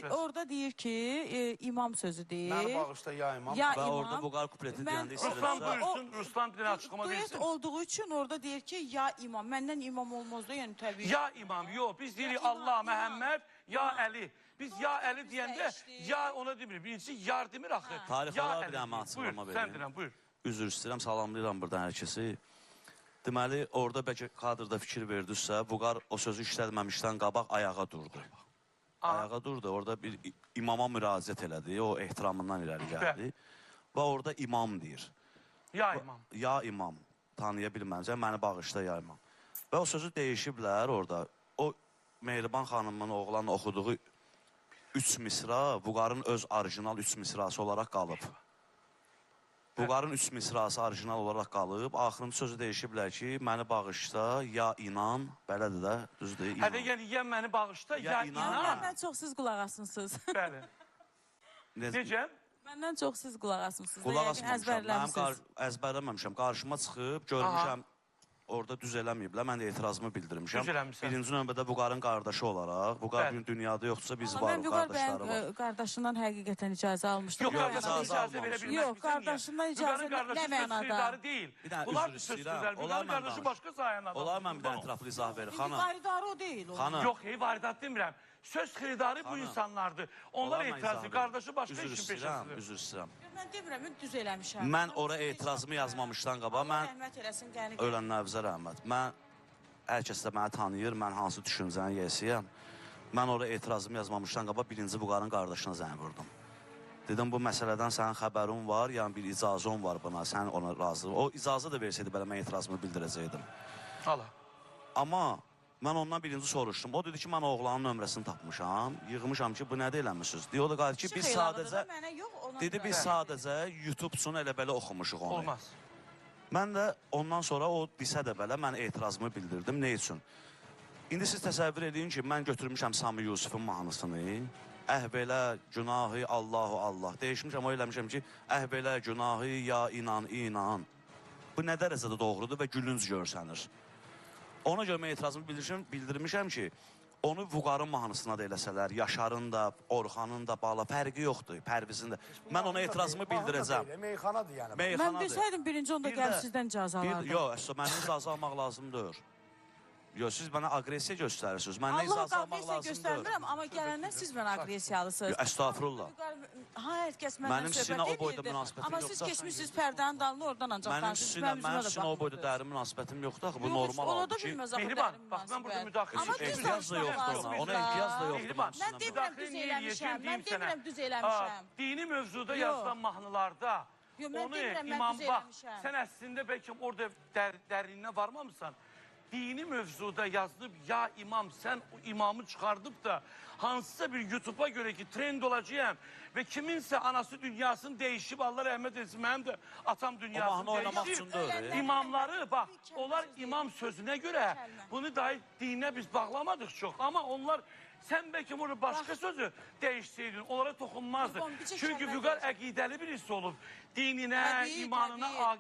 Orada deyir ki, imam sözü deyir. Məni bağışla ya imam. Ya Və imam. orada Vüqar kupleti deyəndə Ruslan istəyirsə... buyursun, Ruslan bir dənə açıqlama Duet versin. olduğu üçün orada deyir ki, ya imam. Məndən imam olmaz da, yəni təbii. Ya imam, yox. Biz deyirik Allah, Məhəmməd, ya Əli. Biz ya Əli deyəndə, ya ona demirik. Birincisi, yar demir axı. Tarix olaraq bir dənə açıqlama verim. Sən deyirəm, buyur. Üzr istəyirəm, salamlayıram buradan hər kəsi. Deməli, orada bəlkə kadrda fikir verdinizsə, Vüqar o sözü işlətməmişdən qabaq ayağa durdu. Ayağa durdu, orada bir imama müraciət elədi, o ehtiramından irəli gəldi. Və orada imam deyir. Ya imam. Ya imam, tanıya bilməncəm, məni bağışla ya imam. Və o sözü dəyişiblər orada. O Mehriban xanımın oğlanın oxuduğu 3 misra Vüqarın öz orijinal 3 misrası olaraq qalıb. Vüqarın 3 misrası orijinal olaraq qalıb. Axırıncı sözü dəyişiblər ki, məni bağışla, ya inan, belədir də, düzdür, inan. Hədə yəni, ya məni bağışla, ya inan. Məndən çox siz qulaq asmısınız. Bəli. Necə? Məndən çox siz qulaq asmısınız. Qulaq asmamışam, Əzbərləmişsiniz. əzbərləməmişəm. Qarşıma çıxıb, görmüşəm, orada düz eləməyiblər. Mən də etirazımı bildirmişəm. Düz eləmişsən. Birinci növbədə Vüqarın qardaşı olaraq, Vüqar gün dünyada yoxdursa biz varıq, qardaşları var. Mən qardaşından həqiqətən icazə almışdım. Yox, qardaşından icazə verə bilməz. Yox, qardaşından icazə nə mənada? Deyil. Bir dənə Bunlar üzr söz istəyirəm. sözlər. Vüqarın qardaşı başqa sayən adam. Olar mən bir dənə ətraflı izah verir, xanım. Varidarı o deyil. Xanım. Yox, varidat demirəm. Söz xiridarı bu insanlardır. Onlar etirazı, qardaşı başqa işin peşəsidir. Üzr istəyirəm. Mən demirəm, düz eləmişəm. Mən ora etirazımı yazmamışdan qabaq, mən rəhmət eləsin, qəni. ölənlər bizə rəhmət. Mən, hər kəs də məni tanıyır, mən hansı düşüncənin yiyəsiyəm. Mən ora etirazımı yazmamışdan qabaq birinci Vüqarın qardaşına zəng vurdum. Dedim, bu məsələdən sənin xəbərin var, yəni bir icazon var buna, sən ona razı. O icazə də versəydi, belə mən etirazımı bildirəcəkdim. Hala. Amma mən ondan birinci soruşdum. O dedi ki, mən oğlanın nömrəsini tapmışam, yığmışam ki, bu nədə eləmişsiniz? Deyir, o da qalır ki, biz sadəcə, dedi, biz sadəcə YouTube-sunu elə belə oxumuşuq onu. Olmaz. Mən də ondan sonra o disə də belə mən etirazımı bildirdim. Ne üçün? İndi siz təsəvvür edin ki, mən götürmüşəm Sami Yusufun mahnısını. Əhvələ günahı Allahu Allah. Değişmişəm, o eləmişəm ki, əhvələ günahı ya inan, inan. Bu nə dərəcədə doğrudur və gülünc görsənir. Ona görə mən etirazımı bildirmişəm ki, onu Vüqarın mahnısına da eləsələr, Yaşarın da, Orxanın da, Bala, fərqi yoxdur, Pərvizin də. Mən ona etirazımı bildirəcəm. Meyxanadır yəni. Mən bilsəydim birinci onda gəlib sizdən icazə alardım. Yox, mənim icazə almaq lazımdır. Yox, siz mənə agresiya göstərirsiniz. Mənə icazə almaq Allah agresiya göstərmirəm, amma gələndən siz mənə agresiyalısınız. Estağfurullah. Hər kəs məndən söhbət edirdi. Amma siz keçmişsiniz pərdənin dalını oradan ancaq danışırsınız. Mənim sizinlə o boyda dərin münasibətim yoxdur axı, bu normal haldır ki. Mehriban, bax mən burada müdaxilə Amma düz ehtiyac da yoxdur ona, ona ehtiyac da yoxdur. Mən demirəm düz eləmişəm, mən demirəm düz eləmişəm. Dini mövzuda yazılan mahnılarda onu imam bax, sən əslində bəlkə orada dərinliğine varmamısan. Dini mövzuda yazılıb, ya imam, sən o imamı çıxardıb da hansısa bir YouTube'a göre ki trend olacağım və kiminsə anası dünyasını değişib, Allah rəhmət etsin, mənim də atam dünyasını değişib. İmamları, bax, onlar imam sözünə görə bunu dahi dinə biz bağlamadık çox, amma onlar sən bəlkə bunu başqa sözü dəyişsəydin, onlara toxunmazdı. Çünki Vüqar əqidəli birisi olub. Dininə, imanına,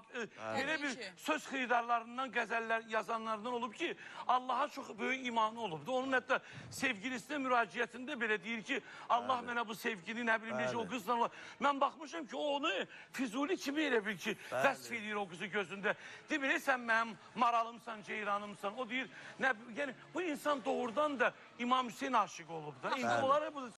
elə bir söz xiridarlarından, qəzəllər yazanlardan olub ki, Allaha çox böyük imanı olubdu. Onun hətta sevgilisine müraciətində belə deyir ki, Allah mənə bu sevgini, nə bilim, necə o qızla olur. Mən baxmışım ki, o onu Füzuli kimi elə bil ki, vəsf edir o qızı gözündə. Deyir, sən mənim maralımsan, ceyranımsan. O deyir, yəni bu insan doğrudan da İmam Hüseyin aşık olub da. İndi onlara bu